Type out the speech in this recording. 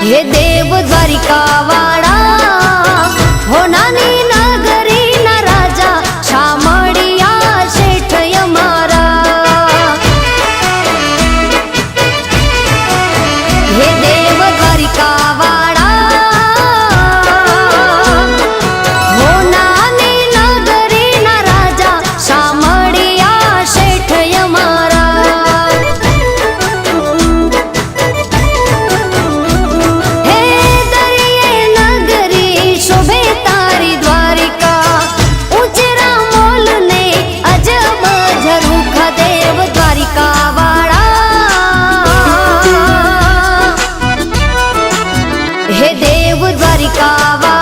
हे देव द्वारिका वाड़ा हो नानी नगरी ना राजा शामड़िया शेठ यमारा। हे देव द्वारिका वाड़ा हो नानी नगरी ना राजा शामड़िया शेठ यमारा। हे देव द्वारिका वाड़ा